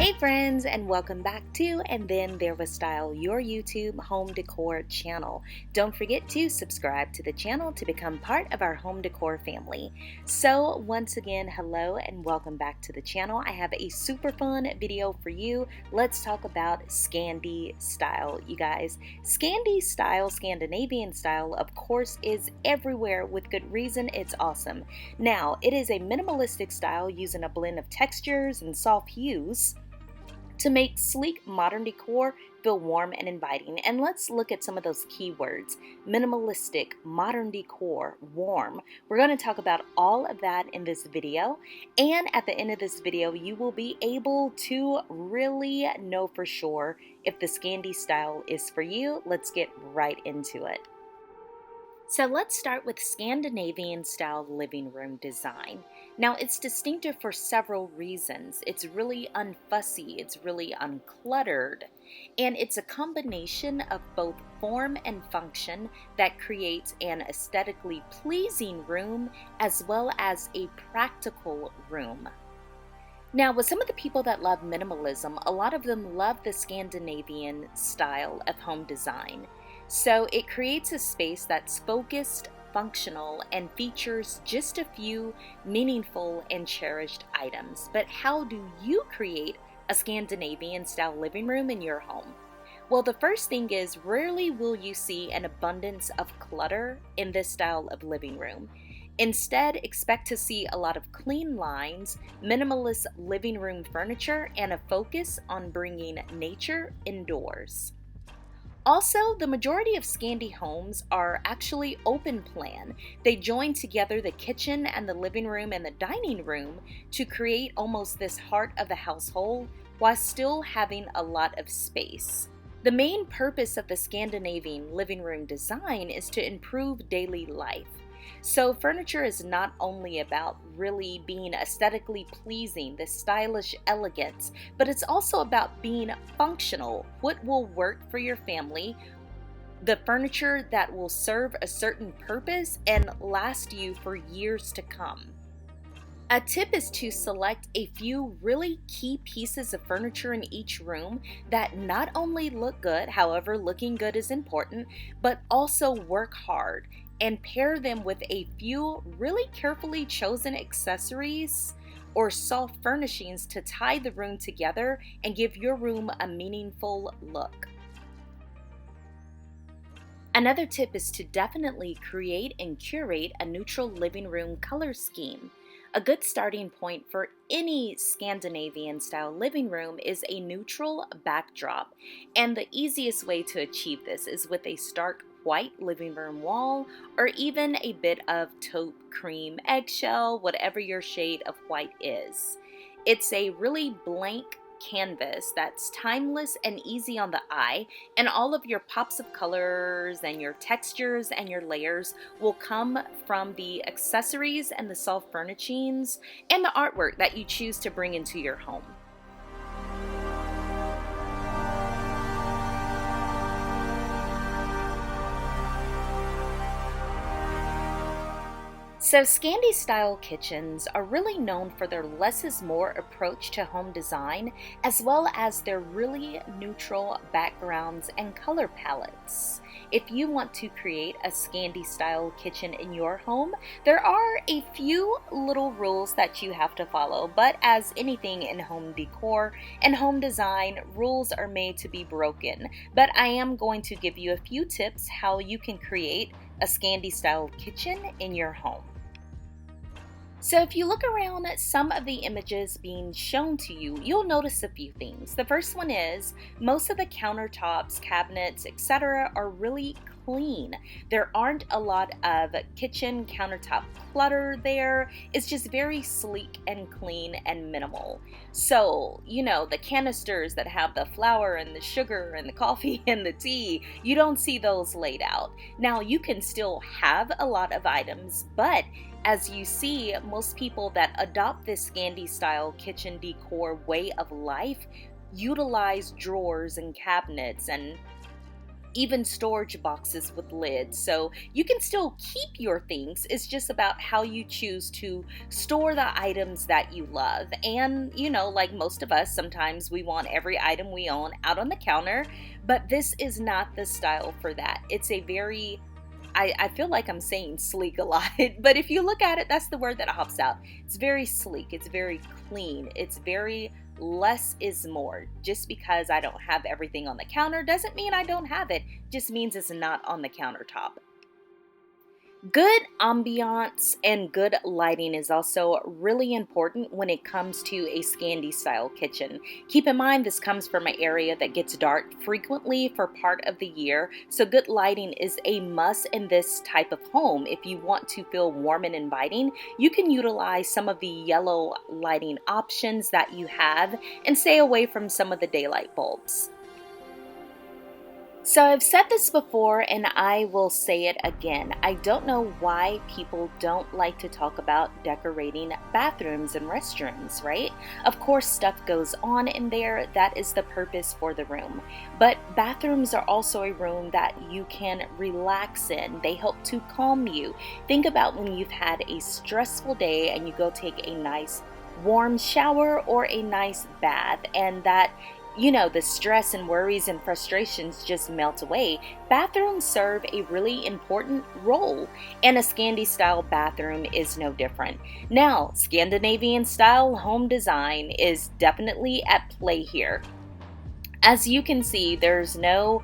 Hey friends, and welcome back to And Then There Was Style, your YouTube home decor channel. Don't forget to subscribe to the channel to become part of our home decor family. So once again, hello and welcome back to the channel. I have a super fun video for you. Let's talk about Scandi style, you guys. Scandi style, Scandinavian style, of course, is everywhere with good reason. It's awesome. Now, it is a minimalistic style using a blend of textures and soft hues to make sleek modern decor feel warm and inviting. And let's look at some of those keywords: minimalistic, modern decor, warm. We're going to talk about all of that in this video, and at the end of this video you will be able to really know for sure if the Scandi style is for you. Let's get right into it. So let's start with Scandinavian style living room design. Now, it's distinctive for several reasons. It's really unfussy, it's really uncluttered, and it's a combination of both form and function that creates an aesthetically pleasing room as well as a practical room. Now, with some of the people that love minimalism, a lot of them love the Scandinavian style of home design. So it creates a space that's focused, functional, and features just a few meaningful and cherished items. But how do you create a Scandinavian style living room in your home? Well, the first thing is, rarely will you see an abundance of clutter in this style of living room. Instead, expect to see a lot of clean lines, minimalist living room furniture, and a focus on bringing nature indoors. Also, the majority of Scandi homes are actually open plan. They join together the kitchen and the living room and the dining room to create almost this heart of the household while still having a lot of space. The main purpose of the Scandinavian living room design is to improve daily life. So furniture is not only about really being aesthetically pleasing, this stylish elegance, but it's also about being functional. What will work for your family, the furniture that will serve a certain purpose and last you for years to come. A tip is to select a few really key pieces of furniture in each room that not only look good, however looking good is important, but also work hard, and pair them with a few really carefully chosen accessories or soft furnishings to tie the room together and give your room a meaningful look. Another tip is to definitely create and curate a neutral living room color scheme. A good starting point for any Scandinavian style living room is a neutral backdrop, and the easiest way to achieve this is with a stark white living room wall, or even a bit of taupe, cream, eggshell, whatever your shade of white is. It's a really blank canvas that's timeless and easy on the eye, and all of your pops of colors and your textures and your layers will come from the accessories and the soft furnishings and the artwork that you choose to bring into your home. So Scandi style kitchens are really known for their less is more approach to home design, as well as their really neutral backgrounds and color palettes. If you want to create a Scandi style kitchen in your home, there are a few little rules that you have to follow, but as anything in home decor and home design, rules are made to be broken. But I am going to give you a few tips how you can create a Scandi style kitchen in your home. So if you look around at some of the images being shown to you, you'll notice a few things. The first one is most of the countertops, cabinets, etc. are really clean. There aren't a lot of kitchen countertop clutter there. It's just very sleek and clean and minimal. So, the canisters that have the flour and the sugar and the coffee and the tea, you don't see those laid out. Now, you can still have a lot of items, but as you see, most people that adopt this Scandi style kitchen decor way of life utilize drawers and cabinets and even storage boxes with lids. So you can still keep your things. It's just about how you choose to store the items that you love. And, like most of us, sometimes we want every item we own out on the counter, but this is not the style for that. It's a very I feel like I'm saying sleek a lot, but if you look at it, that's the word that hops out. It's very sleek, it's very clean, it's very less is more. Just because I don't have everything on the counter doesn't mean I don't have it, just means it's not on the countertop. Good ambiance and good lighting is also really important when it comes to a Scandi style kitchen. Keep in mind this comes from an area that gets dark frequently for part of the year, so good lighting is a must in this type of home. If you want to feel warm and inviting, you can utilize some of the yellow lighting options that you have and stay away from some of the daylight bulbs. So I've said this before and I will say it again. I don't know why people don't like to talk about decorating bathrooms and restrooms, right? Of course, stuff goes on in there. That is the purpose for the room. But bathrooms are also a room that you can relax in. They help to calm you. Think about when you've had a stressful day and you go take a nice warm shower or a nice bath, and that the stress and worries and frustrations just melt away. Bathrooms serve a really important role, and a Scandi style bathroom is no different. Now, Scandinavian style home design is definitely at play here. As you can see, there's no,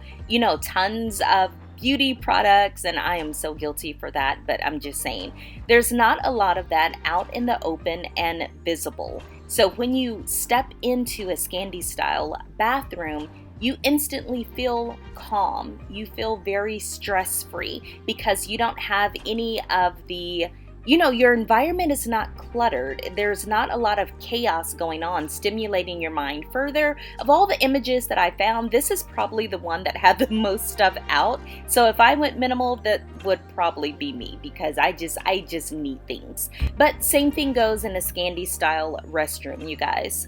tons of beauty products, and I am so guilty for that, but I'm just saying, there's not a lot of that out in the open and visible. So when you step into a Scandi style bathroom, you instantly feel calm. You feel very stress-free because you don't have any of the your environment is not cluttered. There's not a lot of chaos going on, stimulating your mind further. Of all the images that I found, this is probably the one that had the most stuff out. So if I went minimal, that would probably be me because I just need things. But same thing goes in a Scandi style restroom, you guys.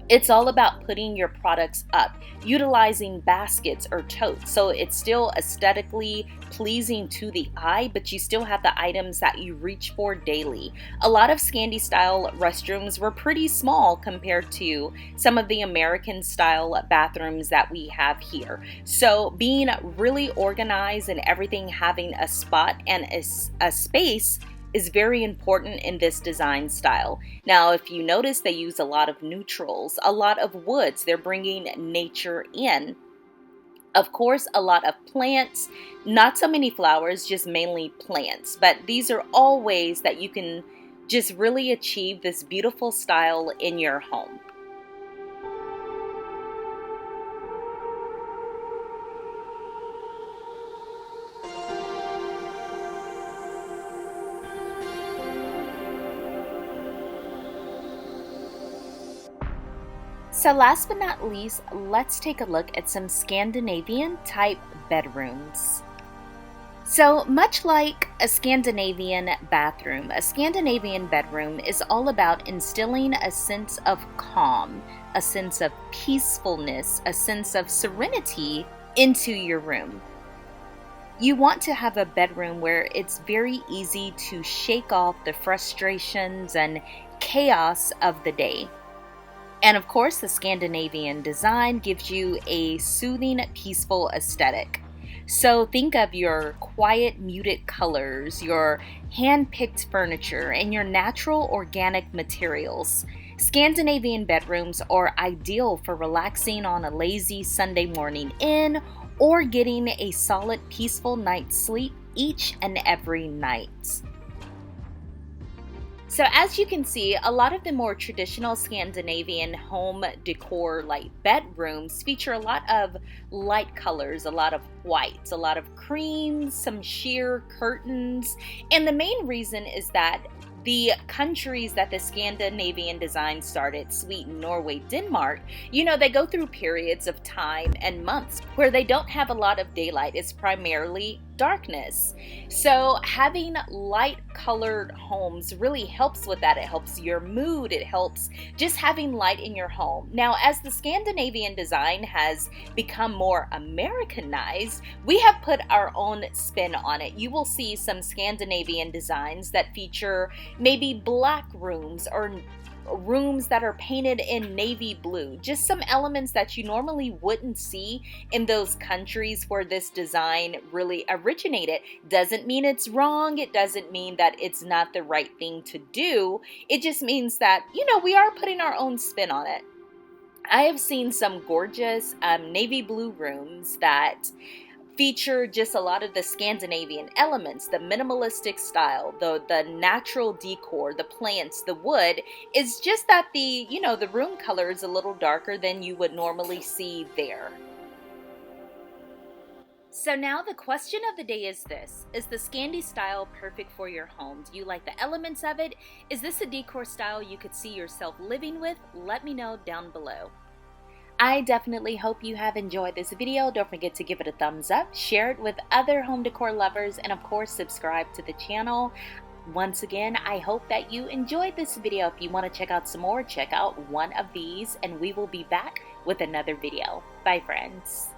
It's all about putting your products up, utilizing baskets or totes, so it's still aesthetically pleasing to the eye, but you still have the items that you reach for daily. A lot of Scandi style restrooms were pretty small compared to some of the American style bathrooms that we have here. So being really organized and everything having a spot and a space is very important in this design style. Now, if you notice, they use a lot of neutrals, a lot of woods. They're bringing nature in. Of course, a lot of plants, not so many flowers, just mainly plants. But these are all ways that you can just really achieve this beautiful style in your home. So last but not least, let's take a look at some Scandinavian type bedrooms. So much like a Scandinavian bathroom, a Scandinavian bedroom is all about instilling a sense of calm, a sense of peacefulness, a sense of serenity into your room. You want to have a bedroom where it's very easy to shake off the frustrations and chaos of the day. And of course, the Scandinavian design gives you a soothing, peaceful aesthetic. So think of your quiet, muted colors, your hand-picked furniture, and your natural organic materials. Scandinavian bedrooms are ideal for relaxing on a lazy Sunday morning in or getting a solid, peaceful night's sleep each and every night. So as you can see, a lot of the more traditional Scandinavian home decor like bedrooms feature a lot of light colors, a lot of whites, a lot of creams, some sheer curtains. And the main reason is that the countries that the Scandinavian design started, Sweden, Norway, Denmark, they go through periods of time and months where they don't have a lot of daylight. It's primarily darkness. So having light colored homes really helps with that. It helps your mood. It helps just having light in your home. Now, as the Scandinavian design has become more Americanized, we have put our own spin on it. You will see some Scandinavian designs that feature maybe black rooms or rooms that are painted in navy blue. Just some elements that you normally wouldn't see in those countries where this design really originated. Doesn't mean it's wrong. It doesn't mean that it's not the right thing to do. It just means that, we are putting our own spin on it. I have seen some gorgeous navy blue rooms that feature just a lot of the Scandinavian elements, the minimalistic style, the natural decor, the plants, the wood. Is just that the room color is a little darker than you would normally see there. So now the question of the day is this: is the Scandi style perfect for your home? Do you like the elements of it? Is this a decor style you could see yourself living with? Let me know down below. I definitely hope you have enjoyed this video. Don't forget to give it a thumbs up, share it with other home decor lovers, and of course subscribe to the channel. Once again, I hope that you enjoyed this video. If you want to check out some more, check out one of these, and we will be back with another video. Bye, friends.